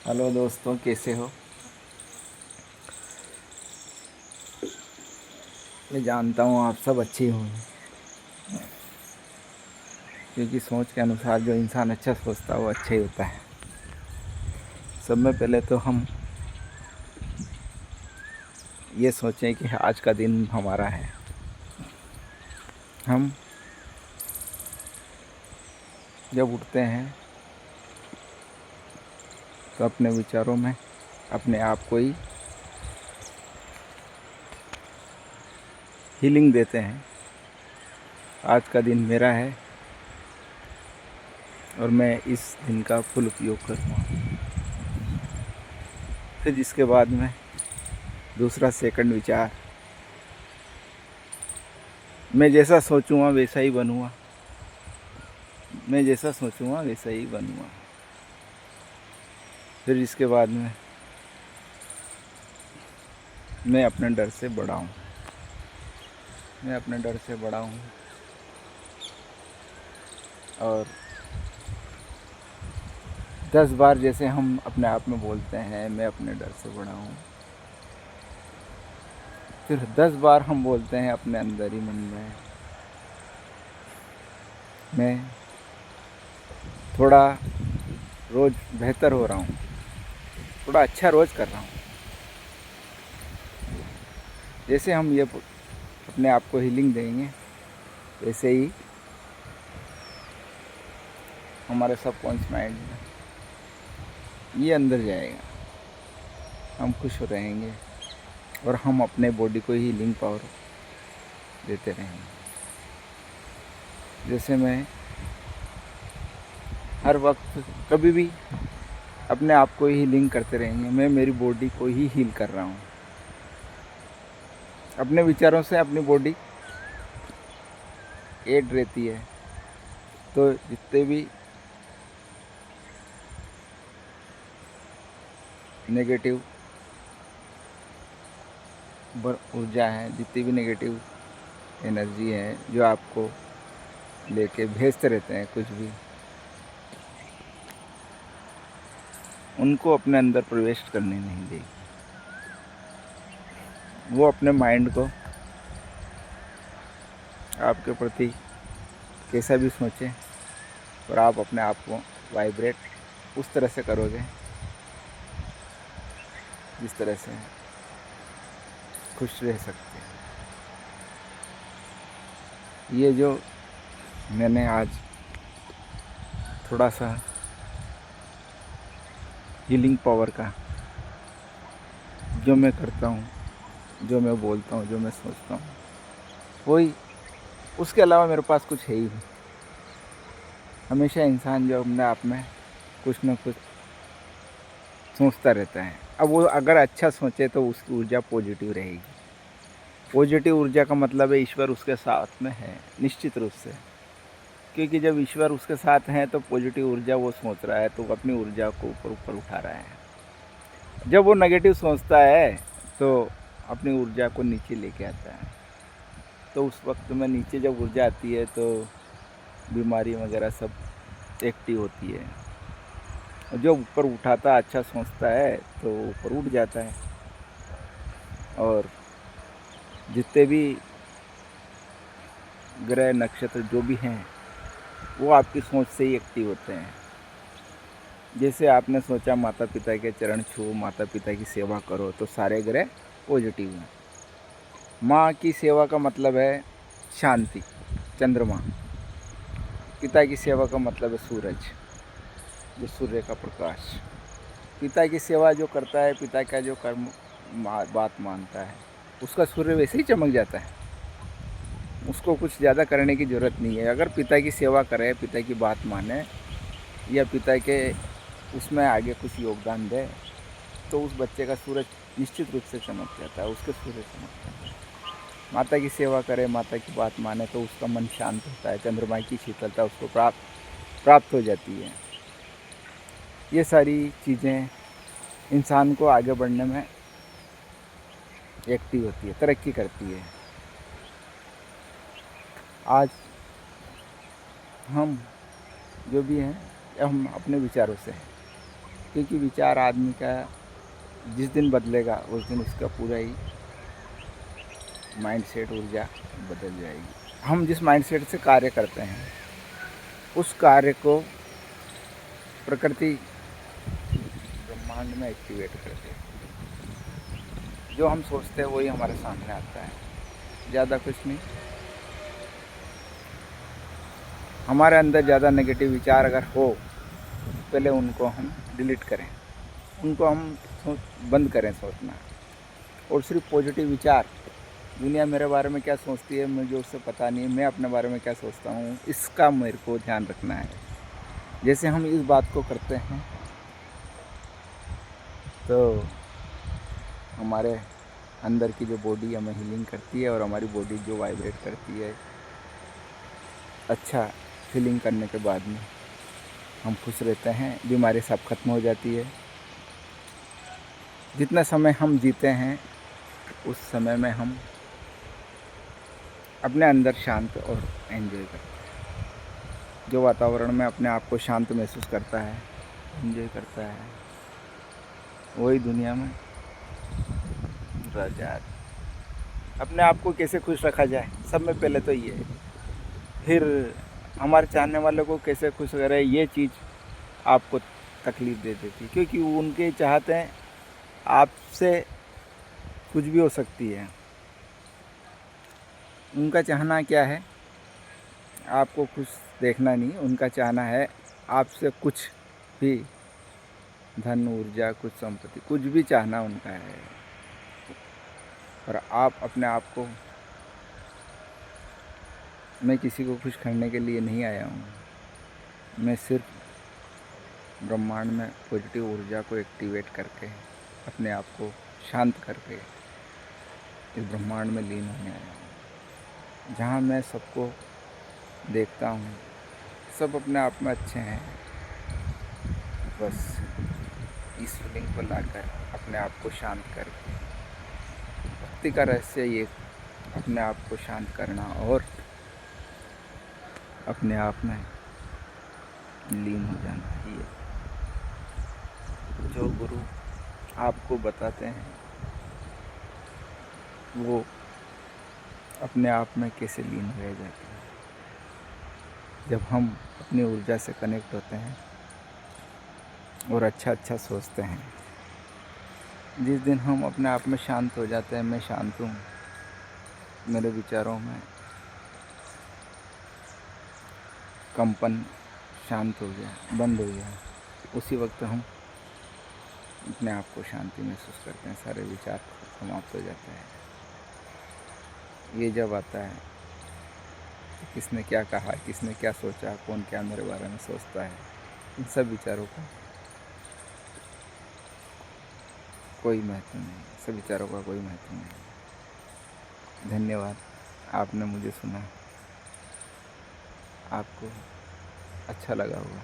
Hello दोस्तों, कैसे हो। मैं जानता हूँ आप सब अच्छे होंगे, क्योंकि सोच के अनुसार जो इंसान अच्छा सोचता है वो अच्छा ही होता है। सब में पहले तो हम ये सोचें कि आज का दिन हमारा है। हम जब उठते हैं तो अपने विचारों में अपने आप को ही हीलिंग देते हैं। आज का दिन मेरा है और मैं इस दिन का फुल उपयोग करूँगा। फिर जिसके बाद में दूसरा सेकंड विचार, मैं जैसा सोचूंगा वैसा ही बनूंगा। मैं जैसा सोचूंगा वैसा ही बनूंगा। फिर इसके बाद में मैं अपने डर से बड़ा हूँ। मैं अपने डर से बड़ा हूँ और 10 बार जैसे हम अपने आप में बोलते हैं मैं अपने डर से बड़ा हूँ, फिर 10 बार हम बोलते हैं अपने अंदर ही मन में मैं थोड़ा रोज़ बेहतर हो रहा हूँ, थोड़ा अच्छा रोज़ कर रहा हूँ। जैसे हम ये अपने आप को हीलिंग देंगे वैसे ही हमारे सबकॉन्शियस माइंड में ये अंदर जाएगा। हम खुश रहेंगे और हम अपने बॉडी को हीलिंग पावर देते रहेंगे। जैसे मैं हर वक्त कभी भी अपने आप को ही हीलिंग करते रहेंगे। मैं मेरी बॉडी को ही हील कर रहा हूँ। अपने विचारों से अपनी बॉडी एड रहती है, तो जितने भी नेगेटिव ऊर्जा है, जितनी भी नेगेटिव एनर्जी है जो आपको लेके भेजते रहते हैं कुछ भी, उनको अपने अंदर प्रवेश करने नहीं देगी। वो अपने माइंड को आपके प्रति कैसा भी सोचें और आप अपने आप को वाइब्रेट उस तरह से करोगे जिस तरह से खुश रह सकते हैं। ये जो मैंने आज थोड़ा सा हीलिंग पावर का जो मैं करता हूँ, जो मैं बोलता हूँ, जो मैं सोचता हूँ, वही, उसके अलावा मेरे पास कुछ है ही नहीं। हमेशा इंसान जो अपने आप में कुछ न कुछ सोचता रहता है। अब वो अगर अच्छा सोचे तो उसकी ऊर्जा पॉजिटिव रहेगी। पॉजिटिव ऊर्जा का मतलब है ईश्वर उसके साथ में है, निश्चित रूप से। क्योंकि जब ईश्वर उसके साथ हैं तो पॉजिटिव ऊर्जा वो सोच रहा है, तो वो अपनी ऊर्जा को ऊपर ऊपर उठा रहा है। जब वो नेगेटिव सोचता है तो अपनी ऊर्जा को नीचे लेके आता है। तो उस वक्त में नीचे जब ऊर्जा आती है तो बीमारी वगैरह सब एक्टिव होती है। और जो ऊपर उठाता अच्छा सोचता है तो ऊपर उठ जाता है। और जितने भी ग्रह नक्षत्र जो भी हैं वो आपकी सोच से ही एक्टिव होते हैं। जैसे आपने सोचा माता पिता के चरण छू, माता पिता की सेवा करो, तो सारे ग्रह पॉजिटिव हैं। माँ की सेवा का मतलब है शांति, चंद्रमा। पिता की सेवा का मतलब है सूरज, जो सूर्य का प्रकाश। पिता की सेवा जो करता है, पिता का जो कर्म बात मानता है, उसका सूर्य वैसे ही चमक जाता है। उसको कुछ ज़्यादा करने की ज़रूरत नहीं है। अगर पिता की सेवा करे, पिता की बात माने या पिता के उसमें आगे कुछ योगदान दे, तो उस बच्चे का सूरज निश्चित रूप से चमक जाता है, उसके सूर्य चमक जाता है। माता की सेवा करे, माता की बात माने, तो उसका मन शांत होता है, चंद्रमा की शीतलता उसको प्राप्त हो जाती है। ये सारी चीज़ें इंसान को आगे बढ़ने में एक्टिव होती है, तरक्की करती है। आज हम जो भी हैं हम अपने विचारों से हैं। क्योंकि विचार आदमी का जिस दिन बदलेगा उस दिन उसका पूरा ही माइंडसेट, ऊर्जा बदल जाएगी। हम जिस माइंडसेट से कार्य करते हैं उस कार्य को प्रकृति ब्रह्मांड में एक्टिवेट करते हैं। जो हम सोचते हैं वही हमारे सामने आता है, ज़्यादा कुछ नहीं। हमारे अंदर ज़्यादा नेगेटिव विचार अगर हो पहले उनको हम डिलीट करें, उनको हम बंद करें सोचना, और सिर्फ पॉजिटिव विचार। दुनिया मेरे बारे में क्या सोचती है मुझे उससे पता नहीं, मैं अपने बारे में क्या सोचता हूँ इसका मेरे को ध्यान रखना है। जैसे हम इस बात को करते हैं तो हमारे अंदर की जो बॉडी हमें हीलिंग करती है, और हमारी बॉडी जो वाइब्रेट करती है, अच्छा फीलिंग करने के बाद में हम खुश रहते हैं, बीमारी सब खत्म हो जाती है। जितना समय हम जीते हैं उस समय में हम अपने अंदर शांत और एंजॉय करते हैं। जो वातावरण में अपने आप को शांत महसूस करता है, एंजॉय करता है, वही दुनिया में रह जाए। अपने आप को कैसे खुश रखा जाए, सब में पहले तो ये है। फिर हमारे चाहने वालों को कैसे खुश करे, ये चीज़ आपको तकलीफ़ दे देती, क्योंकि उनके चाहते हैं आपसे कुछ भी हो सकती है। उनका चाहना क्या है, आपको खुश देखना नहीं, उनका चाहना है आपसे कुछ भी धन, ऊर्जा, कुछ संपत्ति, कुछ भी चाहना उनका है। और आप अपने आप को, मैं किसी को खुश करने के लिए नहीं आया हूँ, मैं सिर्फ ब्रह्मांड में पॉजिटिव ऊर्जा को एक्टिवेट करके, अपने आप को शांत करके इस ब्रह्मांड में लीन होने आया हूँ, जहाँ मैं सबको देखता हूँ, सब अपने आप में अच्छे हैं। बस इस फीलिंग को लाकर अपने आप को शांत करके, भक्ति का रहस्य ये, अपने आप को शांत करना और अपने आप में लीन हो जाना। ये जो गुरु आपको बताते हैं वो अपने आप में कैसे लीन हो जाते हैं। जब हम अपनी ऊर्जा से कनेक्ट होते हैं और अच्छा अच्छा सोचते हैं, जिस दिन हम अपने आप में शांत हो जाते हैं, मैं शांत हूँ, मेरे विचारों में कंपन शांत हो गया, बंद हो गया, उसी वक्त हम अपने आप को शांति महसूस करते हैं, सारे विचार समाप्त हो जाते हैं। ये जब आता है तो किसने क्या कहा, किसने क्या सोचा, कौन क्या मेरे बारे में सोचता है, इन सब विचारों का कोई महत्व नहीं, सब विचारों का कोई महत्व नहीं। धन्यवाद, आपने मुझे सुना, आपको अच्छा लगा होगा।